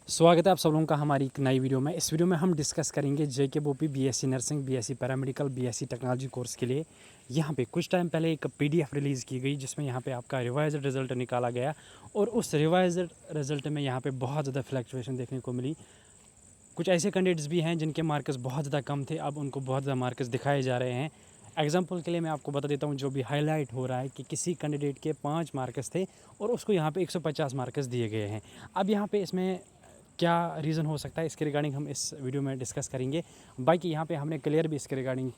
स्वागत है आप सब लोगों का हमारी एक नई वीडियो में। इस वीडियो में हम डिस्कस करेंगे JKBOPEE BSc nursing, BSc paramedical, BSc technology course के लिए यहाँ पे कुछ टाइम पहले एक पीडीएफ रिलीज़ की गई जिसमें यहाँ पे आपका रिवाइज्ड रिजल्ट निकाला गया और उस रिवाइज्ड रिजल्ट में यहाँ पे बहुत ज़्यादा फ्लक्चुएशन देखने को मिली। कुछ ऐसे कैंडिडेट्स भी हैं जिनके मार्क्स बहुत ज़्यादा कम थे, अब उनको बहुत ज़्यादा मार्क्स दिखाए जा रहे हैं। एग्जाम्पल के लिए मैं आपको बता देता हूँ, जो भी हाईलाइट हो रहा है कि किसी कैंडिडेट के 5 मार्क्स थे और उसको यहाँ पे 150 मार्क्स दिए गए हैं। अब यहाँ पे इसमें क्या रीज़न हो सकता है, इसके रिगार्डिंग हम इस वीडियो में डिस्कस करेंगे। बाकी यहाँ पे हमने क्लियर भी इसके रिगार्डिंग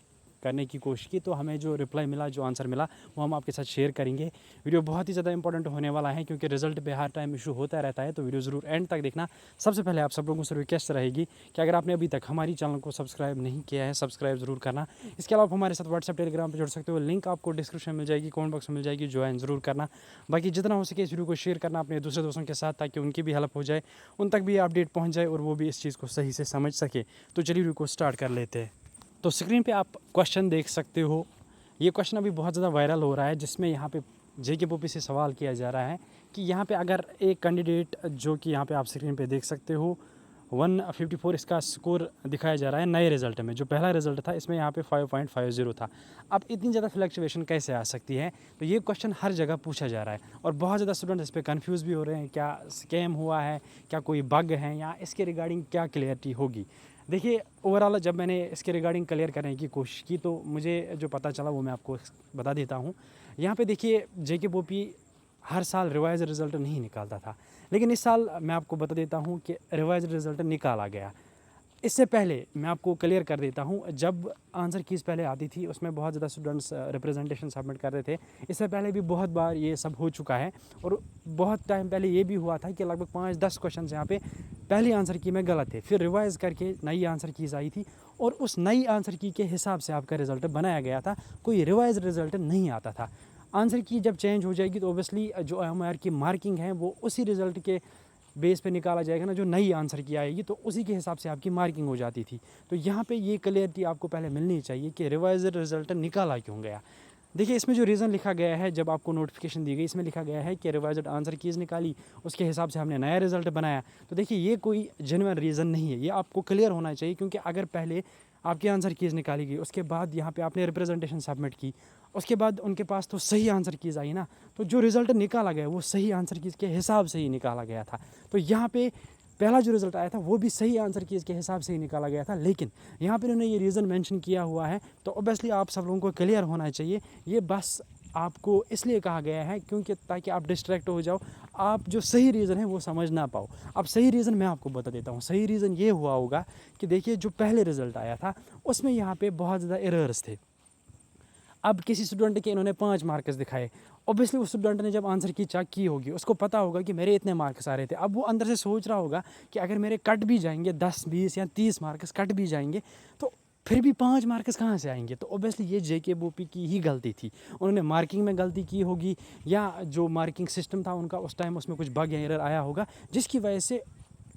करने की कोशिश की, तो हमें जो रिप्लाई मिला, जो आंसर मिला, वो हम आपके साथ शेयर करेंगे। वीडियो बहुत ही ज़्यादा इंपॉर्टेंट होने वाला है क्योंकि रिजल्ट पे हर टाइम इशू होता रहता है, तो वीडियो ज़रूर एंड तक देखना। सबसे पहले आप सब लोगों से रिक्वेस्ट रहेगी कि अगर आपने अभी तक हमारी चैनल को सब्सक्राइब नहीं किया है, सब्सक्राइब ज़रूर करना। इसके अलावा हमारे साथ व्हाट्सएप टेलीग्राम पर जुड़ सकते हो, लिंक आपको डिस्क्रिप्शन मिल जाएगी, कमेंट बॉक्स में मिल जाएगी, ज्वाइन ज़रूर करना। बाकी जितना हो सके इस वीडियो को शेयर करना अपने दूसरे दोस्तों के साथ, ताकि उनकी भी हेल्प हो जाए, उन तक भी अपडेट पहुँच जाए और वो भी इस चीज़ को सही से समझ सके। तो चलिए वीडियो को स्टार्ट कर लेते हैं। तो स्क्रीन पे आप क्वेश्चन देख सकते हो। ये क्वेश्चन अभी बहुत ज़्यादा वायरल हो रहा है, जिसमें यहाँ पे जेकेबोपी से सवाल किया जा रहा है कि यहाँ पे अगर एक कैंडिडेट, जो कि यहाँ पे आप स्क्रीन पे देख सकते हो 154 इसका स्कोर दिखाया जा रहा है नए रिज़ल्ट में। जो पहला रिज़ल्ट था इसमें यहाँ पे 5.50 था। अब इतनी ज़्यादा फ्लक्चुएशन कैसे आ सकती है, तो ये क्वेश्चन हर जगह पूछा जा रहा है और बहुत ज़्यादा स्टूडेंट इस पर कन्फ्यूज़ भी हो रहे हैं। क्या स्कैम हुआ है, क्या कोई बग है, या इसके रिगार्डिंग क्या क्लियरिटी होगी। देखिए, ओवरऑल जब मैंने इसके रिगार्डिंग क्लियर करने की कोशिश की तो मुझे जो पता चला वो मैं आपको बता देता हूँ। यहाँ पे देखिए, जेकेबोपी हर साल रिवाइज रिज़ल्ट नहीं निकालता था, लेकिन इस साल मैं आपको बता देता हूँ कि रिवाइज रिज़ल्ट निकाला गया। इससे पहले मैं आपको क्लियर कर देता हूँ, जब आंसर कीज़ पहले आती थी उसमें बहुत ज़्यादा स्टूडेंट्स रिप्रेजेंटेशन सबमिट कर रहे थे। इससे पहले भी बहुत बार ये सब हो चुका है और बहुत टाइम पहले ये भी हुआ था कि लगभग 5-10 क्वेश्चन यहाँ पे पहली आंसर की में गलत थे, फिर रिवाइज़ करके नई आंसर कीज़ आई थी और उस नई आंसर की के हिसाब से आपका रिज़ल्ट बनाया गया था। कोई रिवाइज रिज़ल्ट नहीं आता था। आंसर की जब चेंज हो जाएगी तो ओबियसली जो एमआर की मार्किंग है वो उसी रिज़ल्ट के बेस पे निकाला जाएगा ना, जो नई आंसर की आएगी तो उसी के हिसाब से आपकी मार्किंग हो जाती थी। तो यहाँ पे ये क्लियरिटी आपको पहले मिलनी चाहिए कि रिवाइज रिज़ल्ट निकाला क्यों गया। देखिए, इसमें जो रीज़न लिखा गया है, जब आपको नोटिफिकेशन दी गई, इसमें लिखा गया है कि रिवाइज्ड आंसर कीज़ निकाली, उसके हिसाब से हमने नया रिज़ल्ट बनाया। तो देखिए, ये कोई जेन्युइन रीज़न नहीं है, ये आपको क्लियर होना चाहिए। क्योंकि अगर पहले आपकी आंसर कीज़ निकाली गई, उसके बाद यहाँ पे आपने रिप्रेजेंटेशन सबमिट की, उसके बाद उनके पास तो सही आंसर कीज़ आई ना, तो जो रिज़ल्ट निकाला गया वो सही आंसर कीज़ के हिसाब से ही निकाला गया था। तो यहाँ पे पहला जो रिज़ल्ट आया था वो भी सही आंसर कीज़ के हिसाब से ही निकाला गया था, लेकिन यहाँ पर उन्होंने ये रीज़न मेंशन किया हुआ है। तो ऑब्वियसली आप सब लोगों को क्लियर होना चाहिए। ये बस आपको इसलिए कहा गया है क्योंकि ताकि आप डिस्ट्रैक्ट हो जाओ, आप जो सही रीज़न है वो समझ ना पाओ। अब सही रीज़न मैं आपको बता देता हूँ। सही रीज़न ये हुआ होगा कि देखिए, जो पहले रिज़ल्ट आया था उसमें यहाँ पे बहुत ज़्यादा एरर्स थे। अब किसी स्टूडेंट के इन्होंने 5 मार्क्स दिखाए, ऑब्वियसली उस स्टूडेंट ने जब आंसर की चेक की होगी उसको पता होगा कि मेरे इतने मार्क्स आ रहे थे। अब वो अंदर से सोच रहा होगा कि अगर मेरे कट भी जाएंगे 10-20 या 30 मार्क्स कट भी जाएंगे तो फिर भी 5 मार्क्स कहाँ से आएंगे। तो ऑब्वियसली ये जेकेबोपी की ही गलती थी। उन्होंने मार्किंग में गलती की होगी, या जो मार्किंग सिस्टम था उनका उस टाइम उसमें कुछ बग या एरर आया होगा, जिसकी वजह से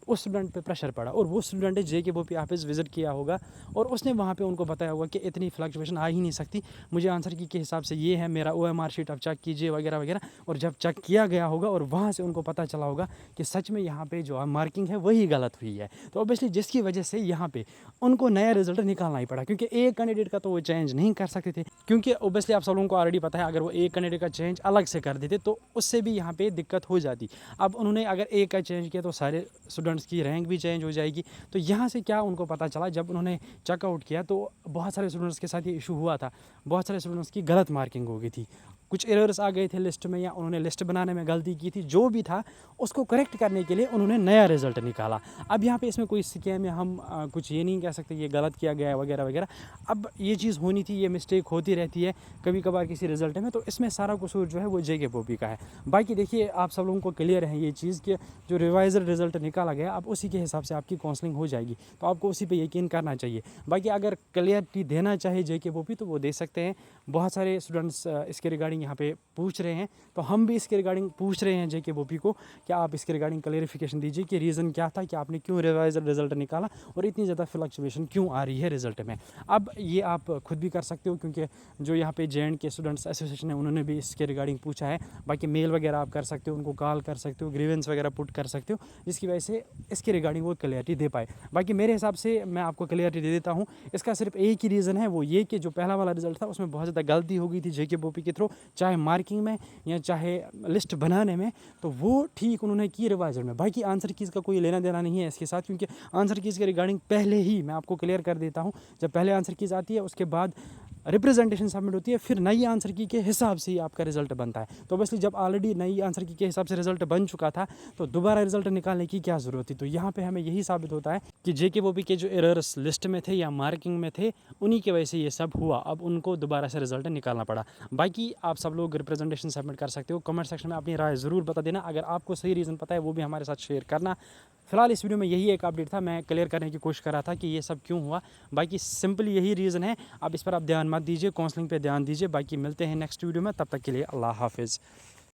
उस स्टूडेंट पे प्रेशर पड़ा। और वो स्टूडेंट जेकेबोपी ऑफिस विज़िट किया होगा और उसने वहाँ पे उनको बताया होगा कि इतनी फ्लक्चुएशन आ ही नहीं सकती, मुझे आंसर की के हिसाब से ये है, मेरा OMR शीट आप चेक कीजिए वगैरह वगैरह। और जब चेक किया गया होगा और वहाँ से उनको पता चला होगा कि सच में यहाँ पे जो मार्किंग है वही गलत हुई है। तो ऑब्वियसली जिसकी वजह से यहाँ पे उनको नया रिजल्ट निकालना ही पड़ा, क्योंकि एक कैंडिडेट का तो वो चेंज नहीं कर सकते थे। क्योंकि ऑब्वियसली आप सब लोगों को ऑलरेडी पता है, अगर वो एक कैंडिडेट का चेंज अलग से कर देते तो उससे भी यहाँ पे दिक्कत हो जाती। अब उन्होंने अगर एक का चेंज किया तो सारे स्टूडेंट्स की रैंक भी चेंज हो जाएगी। तो यहाँ से क्या उनको पता चला, जब उन्होंने चेकआउट किया तो बहुत सारे स्टूडेंट्स के साथ ये इशू हुआ था। बहुत सारे स्टूडेंट्स की गलत मार्किंग हो गई थी, कुछ एरर्स आ गए थे लिस्ट में, या उन्होंने लिस्ट बनाने में गलती की थी। जो भी था उसको करेक्ट करने के लिए उन्होंने नया रिजल्ट निकाला। अब यहाँ पे इसमें कोई स्कैम या हम कुछ ये नहीं कह सकते ये गलत किया गया है वगैरह वगैरह। अब ये चीज़ होनी थी, ये मिस्टेक होती रहती है कभी कभार किसी रिजल्ट में, तो इसमें सारा कसूर जो है वो जेकेबोपी का है। बाकी देखिए, आप सब लोगों को क्लियर है ये चीज़ कि जो रिवाइजर रिजल्ट निकाला गया अब उसी के हिसाब से आपकी काउंसलिंग हो जाएगी, तो आपको उसी पे यकीन करना चाहिए। बाकी अगर क्लियरिटी देना चाहे जेकेबोपी तो वो दे सकते हैं। बहुत सारे स्टूडेंट्स इसके रिगार्डिंग यहाँ पे पूछ रहे हैं, तो हम भी इसके रिगार्डिंग पूछ रहे हैं जेके बोपी को कि आप इसके रिगार्डिंग क्लेरिफिकेशन दीजिए कि रीज़न क्या था कि आपने क्यों रिवाइज्ड रिजल्ट निकाला और इतनी ज़्यादा फ्लक्चुएशन क्यों आ रही है रिजल्ट में। अब ये आप खुद भी कर सकते हो, क्योंकि जो यहाँ पे JNK के स्टूडेंट्स एसोसिएशन है उन्होंने भी इसके रिगार्डिंग पूछा है। बाकी मेल वगैरह आप कर सकते हो, उनको कॉल कर सकते हो, ग्रीवेंस वगैरह पुट कर सकते हो, जिसकी वजह से इसके रिगार्डिंग वो क्लियरिटी दे पाए। बाकी मेरे हिसाब से मैं आपको क्लियरिटी दे देता हूँ, इसका सिर्फ एक ही रीज़न है, वो ये कि जो पहला वाला रिजल्ट था उसमें बहुत ज़्यादा गलती हो गई थी जेके बोपी के थ्रू, चाहे मार्किंग में या चाहे लिस्ट बनाने में, तो वो ठीक उन्होंने की रिवाइजर में। बाकी आंसर कीज़ का कोई लेना देना नहीं है इसके साथ, क्योंकि आंसर कीज़ के रिगार्डिंग पहले ही मैं आपको क्लियर कर देता हूँ, जब पहले आंसर कीज़ आती है उसके बाद रिप्रेजेंटेशन सबमिट होती है, फिर नई आंसर की के हिसाब से ही आपका रिजल्ट बनता है। तो ऑब्वियसली जब ऑलरेडी नई आंसर की के हिसाब से रिजल्ट बन चुका था तो दोबारा रिजल्ट निकालने की क्या ज़रूरत थी। तो यहाँ पे हमें यही साबित होता है कि जेके बोपी के जो एरर्स लिस्ट में थे या मार्किंग में थे, उन्हीं की वजह से ये सब हुआ। अब उनको दोबारा से रिजल्ट निकालना पड़ा। बाकी आप सब लोग रिप्रेजेंटेशन सबमिट कर सकते हो। कमेंट सेक्शन में अपनी राय ज़रूर बता देना। अगर आपको सही रीज़न पता है वो भी हमारे साथ शेयर करना। फिलहाल इस वीडियो में यही एक अपडेट था, मैं क्लियर करने की कोशिश कर रहा था कि ये सब क्यों हुआ। बाकी सिंपल यही रीज़न है, अब इस पर आप ध्यान मत दीजिए, काउंसलिंग पे ध्यान दीजिए। बाकी मिलते हैं नेक्स्ट वीडियो में, तब तक के लिए अल्लाह हाफिज़।